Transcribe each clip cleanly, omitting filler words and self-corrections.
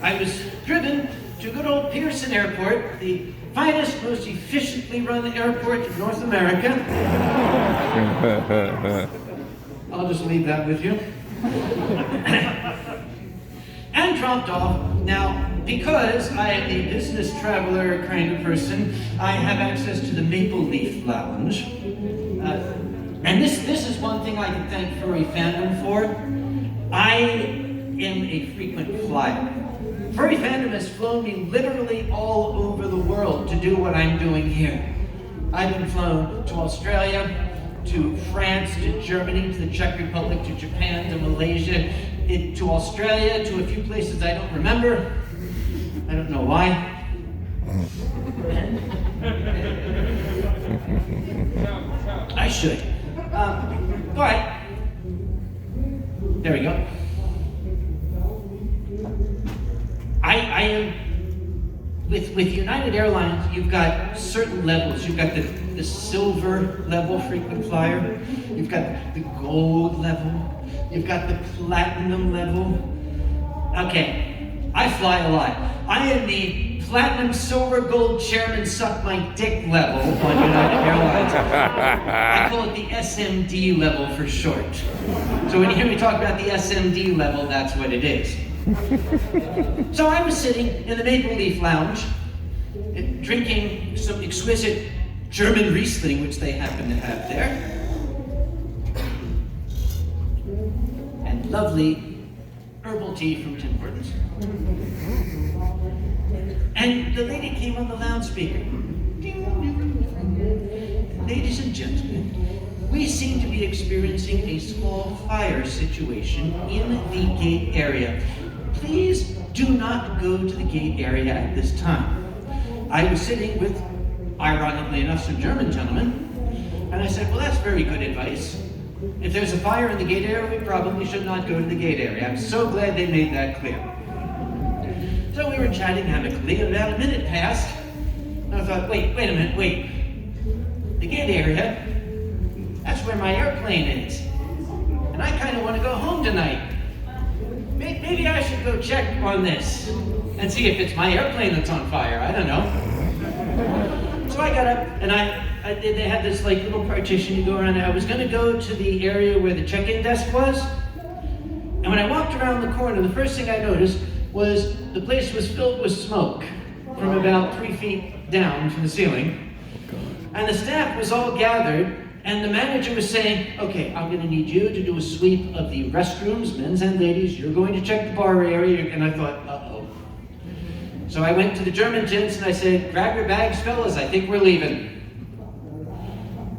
I was driven to good old Pearson Airport, the finest, most efficiently run airport in North America. I'll just leave that with you. And dropped off. Now, because I am a business traveler kind of person, I have access to the Maple Leaf Lounge. And this is one thing I can thank Furry Fandom for. I am a frequent flyer. Furry Fandom has flown me literally all over the world to do what I'm doing here. I've been flown to Australia, to France, to Germany, to the Czech Republic, to Japan, to Malaysia, to Australia, to a few places I don't remember. I don't know why. I should. But, there we go. I am, with United Airlines, you've got certain levels. You've got the silver level frequent flyer. You've got the gold level. You've got the platinum level. Okay, I fly a lot. I am the platinum, silver, gold chairman suck my dick level on United Airlines. I call it the SMD level for short. So when you hear me talk about the SMD level, that's what it is. So I was sitting in the Maple Leaf Lounge, drinking some exquisite German Riesling, which they happen to have there, and lovely herbal tea from Tim Hortons. And the lady came on the loudspeaker. Ladies and gentlemen, we seem to be experiencing a small fire situation in the gate area. Please do not go to the gate area at this time. I was sitting with, ironically enough, some German gentlemen, and I said, well, that's very good advice. If there's a fire in the gate area, we probably should not go to the gate area. I'm so glad they made that clear. So we were chatting amicably, and about a minute passed, and I thought, wait a minute. The gate area, that's where my airplane is. And I kind of want to go home tonight. Maybe I should go check on this and see if it's my airplane that's on fire. I don't know. So I got up, and they had this like little partition you go around. I was going to go to the area where the check-in desk was. And when I walked around the corner, the first thing I noticed was the place was filled with smoke from about 3 feet down from the ceiling. And the staff was all gathered, and the manager was saying, okay, I'm going to need you to do a sweep of the restrooms, men's and ladies. You're going to check the bar area. And I thought, uh-oh. So I went to the German gents and I said, grab your bags, fellas, I think we're leaving.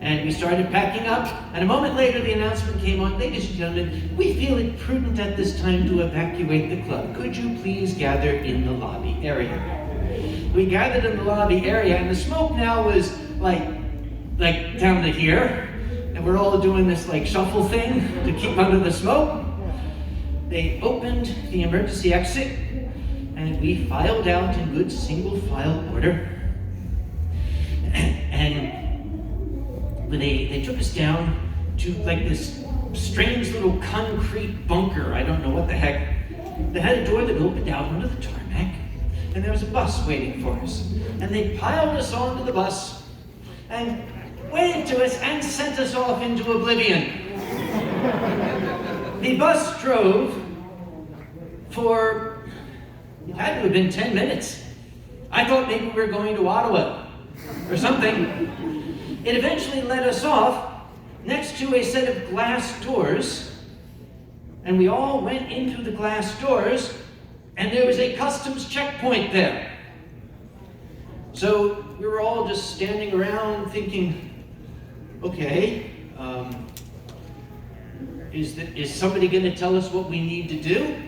And we started packing up, and a moment later the announcement came on, ladies and gentlemen, we feel it prudent at this time to evacuate the club. Could you please gather in the lobby area? We gathered in the lobby area, and the smoke now was like down to here, and we're all doing this like shuffle thing to keep under the smoke. They opened the emergency exit, and we filed out in good single file order. And they took us down to like this strange little concrete bunker. I don't know what the heck. They had a door that opened out onto the tarmac, and there was a bus waiting for us. And they piled us onto the bus and waved to us and sent us off into oblivion. The bus drove for, it had to have been 10 minutes. I thought maybe we were going to Ottawa or something. It eventually led us off next to a set of glass doors, and we all went into the glass doors, and there was a customs checkpoint there. So we were all just standing around thinking, okay, is somebody going to tell us what we need to do?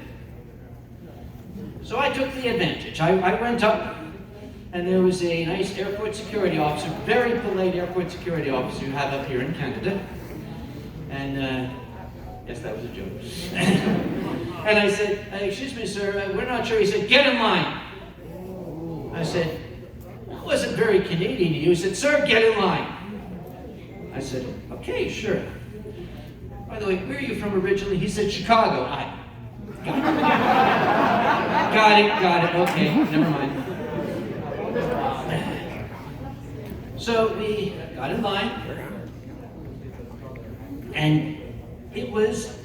So I took the advantage. I went up, and there was a nice airport security officer, very polite airport security officer you have up here in Canada. And, yes, that was a joke. And I said, excuse me, sir, we're not sure. He said, get in line. I said, that wasn't very Canadian of you. He said, sir, get in line. I said, okay, sure. By the way, where are you from originally? He said, Chicago. I got got it. Okay, never mind. So we got in line, and it was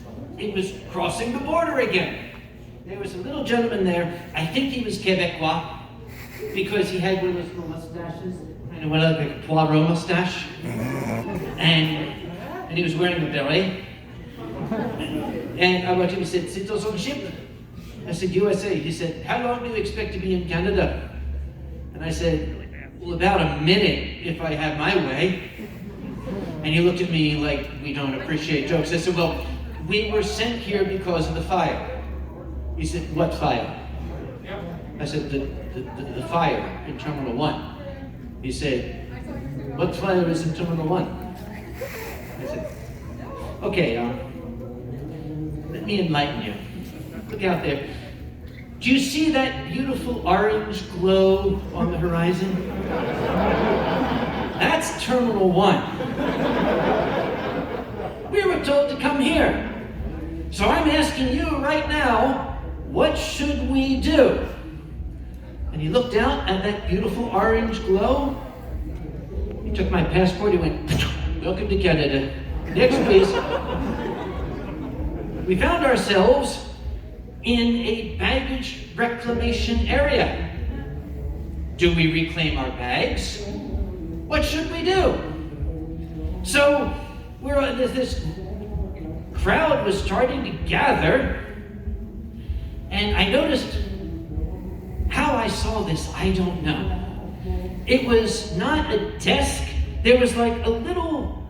crossing the border again. There was a little gentleman there. I think he was Quebecois because he had one of those little mustaches, kind of like a Poirot mustache, and he was wearing a beret. And I went to him and said, "Citizenship?" I said, "USA." He said, "How long do you expect to be in Canada?" And I said, "Well, about a minute if I have my way." And he looked at me like we don't appreciate jokes. I said, "Well, we were sent here because of the fire." He said, "What fire?" I said, the fire in Terminal 1. He said, "What fire is in Terminal 1? I said, "Okay, let me enlighten you. Look out there. Do you see that beautiful orange glow on the horizon? That's Terminal 1. We were told to come here. So I'm asking you right now, what should we do?" And he looked out at that beautiful orange glow. He took my passport, he went, "Welcome to Canada. Next, please." We found ourselves in a baggage reclamation area. Do we reclaim our bags? What should we do? So this crowd was starting to gather, and I noticed how I saw this, I don't know. It was not a desk. There was like a little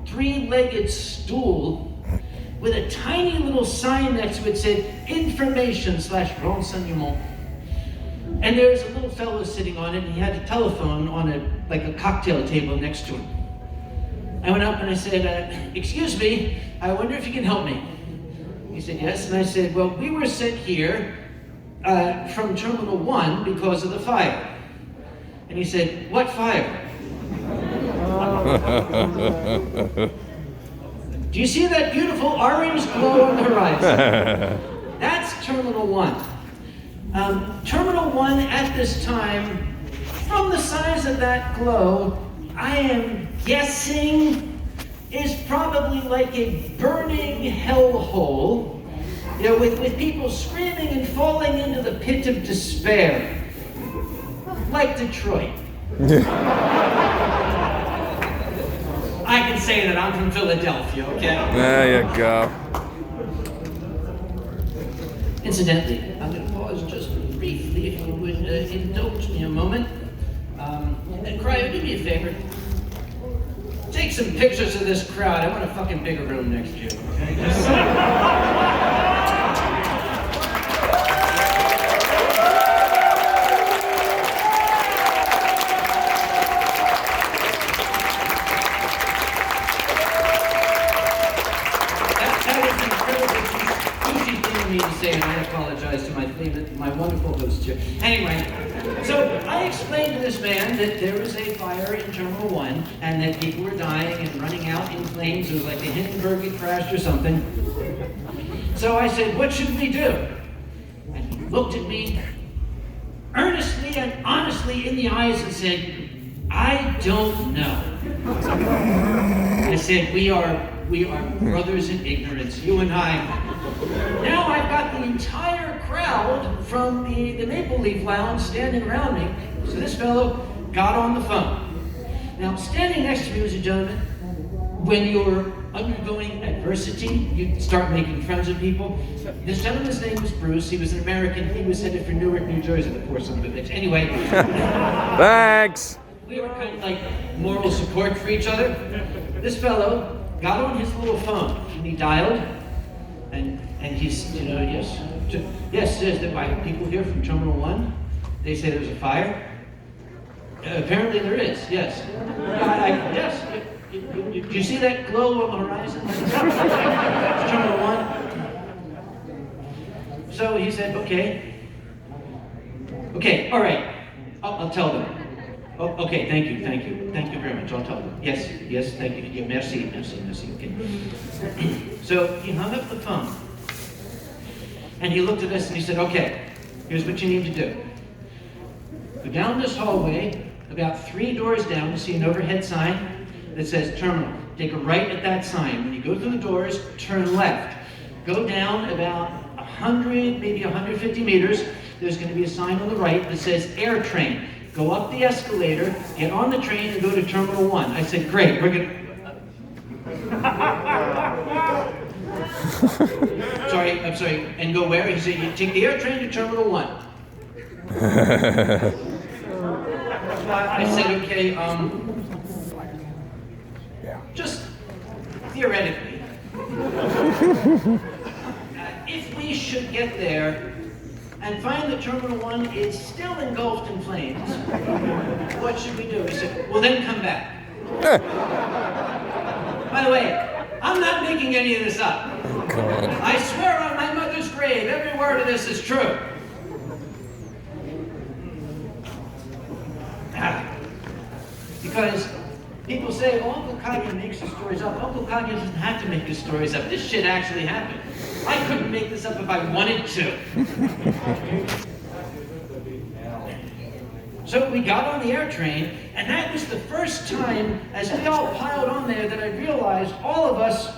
three-legged stool with a tiny little sign next to it said information/renseignement. And there was a little fellow sitting on it, and he had a telephone on a cocktail table next to him. I went up and I said, "Excuse me, I wonder if you can help me." He said, "Yes." And I said, "Well, we were sent here from Terminal 1 because of the fire." And he said, "What fire?" Do you see that beautiful orange glow on the horizon? That's Terminal 1. Terminal 1 at this time, from the size of that glow, I am guessing is probably like a burning hellhole, with people screaming and falling into the pit of despair, like Detroit. I can say that I'm from Philadelphia, okay? There you go. Incidentally, I'm going to pause just briefly, if you would indulge me a moment. And Cryo, do me a favor. Take some pictures of this crowd. I want a fucking bigger room next year, okay? And I apologize to my wonderful host here. Anyway, so I explained to this man that there was a fire in Terminal 1 and that people were dying and running out in flames. It was like the Hindenburg had crashed or something. So I said, "What should we do?" And he looked at me earnestly and honestly in the eyes and said, "I don't know." I said, we are brothers in ignorance, you and I. Now I've got the entire crowd from the Maple Leaf Lounge standing around me. So this fellow got on the phone. Now, standing next to me was a gentleman. When you're undergoing adversity, you start making friends with people. This gentleman's name was Bruce. He was an American. He was headed for Newark, New Jersey, the poor son of a bitch. Anyway. Thanks. We were kind of like moral support for each other. This fellow got on his little phone and he dialed, and he's, yes, there are people here from Terminal 1. They say there's a fire. Apparently there is, yes. Yes. Do you see that glow on the horizon? It's Terminal 1. So he said, okay, all right, I'll tell them. Oh, okay, thank you very much, I'll tell them. Yes, thank you. Yeah, merci, okay. So he hung up the phone, and he looked at us and he said, okay, Here's what you need to do. Go down this hallway, about 3 doors down, you see an overhead sign that says terminal. Take a right at that sign. When you go through the doors, turn left. Go down about 100, maybe 150 meters. There's going to be a sign on the right that says air train. Go up the escalator, get on the train, and go to Terminal 1. I said, great, we're going to... I'm sorry, and go where? He said, you take the air train to Terminal 1. I said, okay, just theoretically, if we should get there and find that Terminal 1 is still engulfed in flames, what should we do? He said, well, then come back. By the way, I'm not making any of this up. Oh, God. I swear on my mother's grave, every word of this is true. Because people say, oh, Uncle Kage makes the stories up. Uncle Kage doesn't have to make the stories up. This shit actually happened. I couldn't make this up if I wanted to. So we got on the air train, and that was the first time, as we all piled on there, that I realized all of us